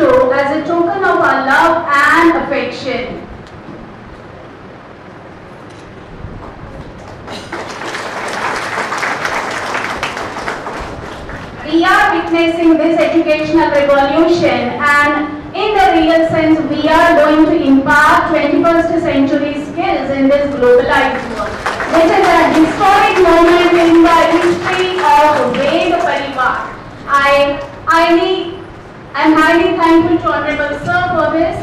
intro as a token of our love and affection. We are witnessing this educational revolution, and in the real sense we are going to impart 21st century skills in this globalized world. This is a historic moment in the history of Ved Parivar. I am highly thankful to Honorable Sir for this.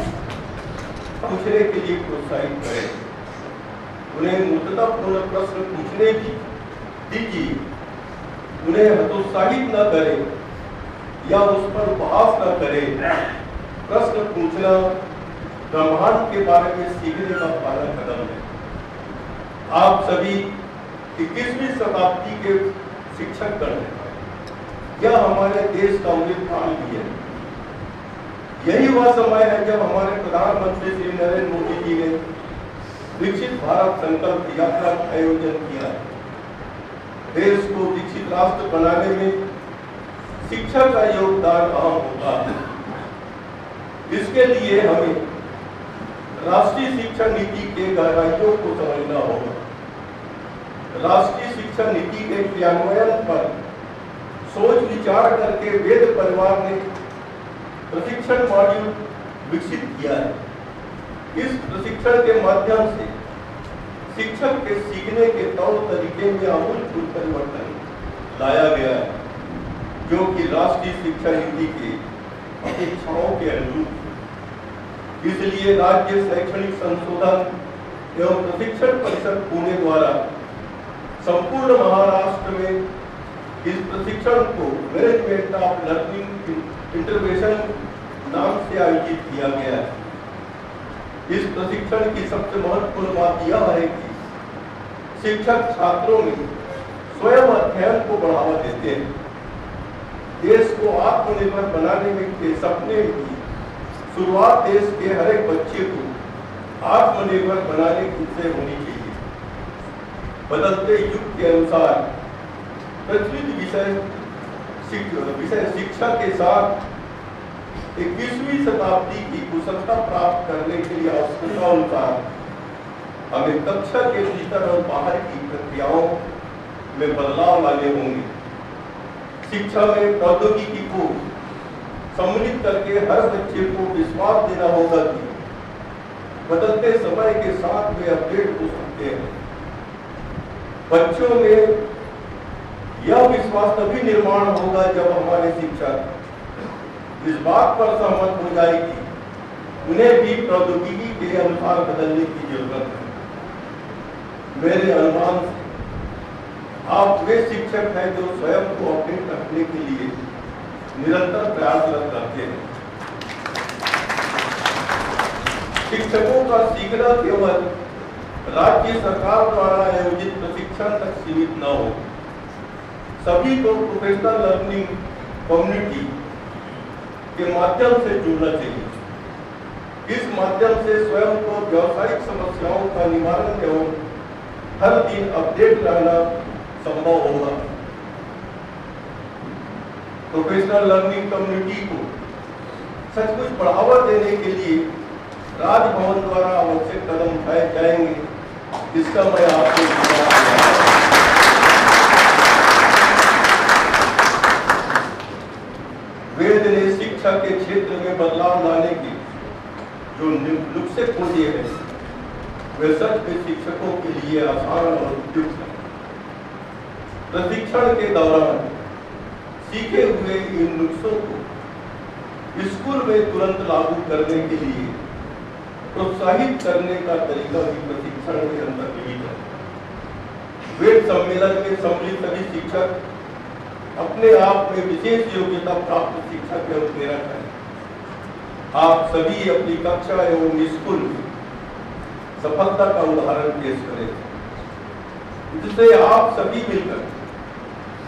पूछने के लिए प्रोत्साहित करें, उन्हें मूर्खतापूर्ण प्रश्न पूछने की दीजिए, उन्हें हतोत्साहित न करें या उस पर उपहास न करें। प्रश्न पूछना ब्रह्मांड के बारे में सीखने का पहला कदम है। आप सभी 21वीं शताब्दी के शिक्षक गण हैं। यह हमारे देश का अमृत काल भी है। यही वह समय है जब हमारे प्रधानमंत्री श्री नरेंद्र मोदी जी ने विकसित भारत संकल्प यात्रा का आयोजन किया। देश को विकसित राष्ट्र बनाने में शिक्षा का योगदान अहम होता है। इसके लिए हमें राष्ट्रीय शिक्षा नीति के गहराइयों को समझना होगा। राष्ट्रीय शिक्षा नीति के क्रियान्वयन पर सोच विचार करके वेद परिवार ने प्रशिक्षण मॉड्यूल विकसित किया है। इस प्रशिक्षण के माध्यम से शिक्षक के सीखने के तौर तरीके में आमूल परिवर्तन लाया गया है, जो कि राष्ट्रीय शिक्षा नीति के अपेक्षाओं के अनुरूप। इसलिए राज्य शैक्षणिक संशोधन एवं प्रशिक्षण परिषद पुणे द्वारा संपूर्ण महाराष्ट्र में इस प्रशिक्षण को मैनेजमेंट ऑफ लर्निंग इंटरवेंशन नाम से आयोजित किया गया है। इस प्रशिक्षण की सबसे महत्वपूर्ण बात यह है कि शिक्षक छात्रों में स्वयं अध्ययन को बढ़ावा देते हैं। देश को आत्मनिर्भर बनाने में के सपने की शुरुआत देश के हर एक बच्चे को आत्मनिर्भर बनाने से होनी चाहिए। बदलते युग के अनुसार प्रचलित विषय शिक्षा के साथ 21वीं शताब्दी की कुशलता प्राप्त करने के लिए आवश्यकता अनुसार हमें कक्षा के भीतर और बाहर की प्रक्रियाओं में बदलाव लाने होंगे। शिक्षा में प्रौद्योगिकी को सम्मिलित करके हर बच्चे को विश्वास देना होगा कि बदलते समय के साथ वे अपडेट हो सकते हैं। बच्चों में यह विश्वास तभी निर्माण होगा जब हमारे शिक्षक इस बात पर सहमत हो जाए कि उन्हें भी प्रौद्योगिकी के अनुसार बदलने की जरूरत है। मेरे अनुमान से आप वे शिक्षक हैं जो स्वयं को अपडेट रखने के लिए निरंतर प्रयासरत रहते हैं। शिक्षकों का सीखना केवल राज्य सरकार द्वारा आयोजित प्रशिक्षण तक सीमित न हो, सभी को प्रोफेशनल लर्निंग कम्युनिटी के माध्यम से जुड़ना चाहिए। इस माध्यम से स्वयं को व्यावसायिक समस्याओं का निवारण एवं हर दिन अपडेट रहना संभव होगा। प्रोफेशनल लर्निंग कम्युनिटी को सचमुच बढ़ावा देने के लिए राजभवन द्वारा आवश्यक कदम उठाए जाएंगे, इसका मैं आपको वेद ने शिक्षा के क्षेत्र में बदलाव लाने के जो नुस्खे खोजे हैं वे सच में शिक्षकों के लिए आसान और उपयुक्त है। प्रशिक्षण के दौरान सीखे हुए इन नुस्खों को स्कूल में तुरंत लागू करने के लिए प्रोत्साहित करने का तरीका भी प्रशिक्षण के अंदर निहित है। वेद सम्मेलन में सम्मिलित सभी शिक्षक अपने आप में विशेष योग्यता प्राप्त शिक्षक एवं प्रेरक हैं। आप सभी अपनी कक्षा एवं स्कूल में सफलता का उदाहरण पेश करें, जिससे आप सभी मिलकर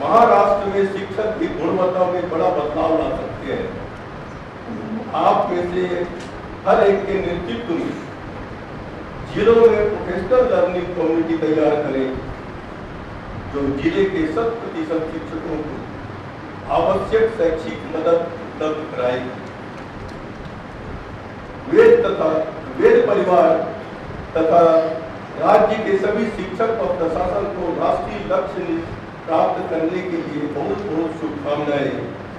महाराष्ट्र में शिक्षक की गुणवत्ता में बड़ा बदलाव ला सकते हैं। आप में से हर एक के नेतृत्व में जिलों में प्रोफेशनल लर्निंग कम्युनिटी तैयार करें, जो जिले के 100% शिक्षकों को आवश्यक शैक्षिक मदद उपलब्ध कराएगी। तथा वेद परिवार तथा राज्य के सभी शिक्षक और प्रशासन को राष्ट्रीय लक्ष्य प्राप्त करने के लिए बहुत बहुत शुभकामनाएं।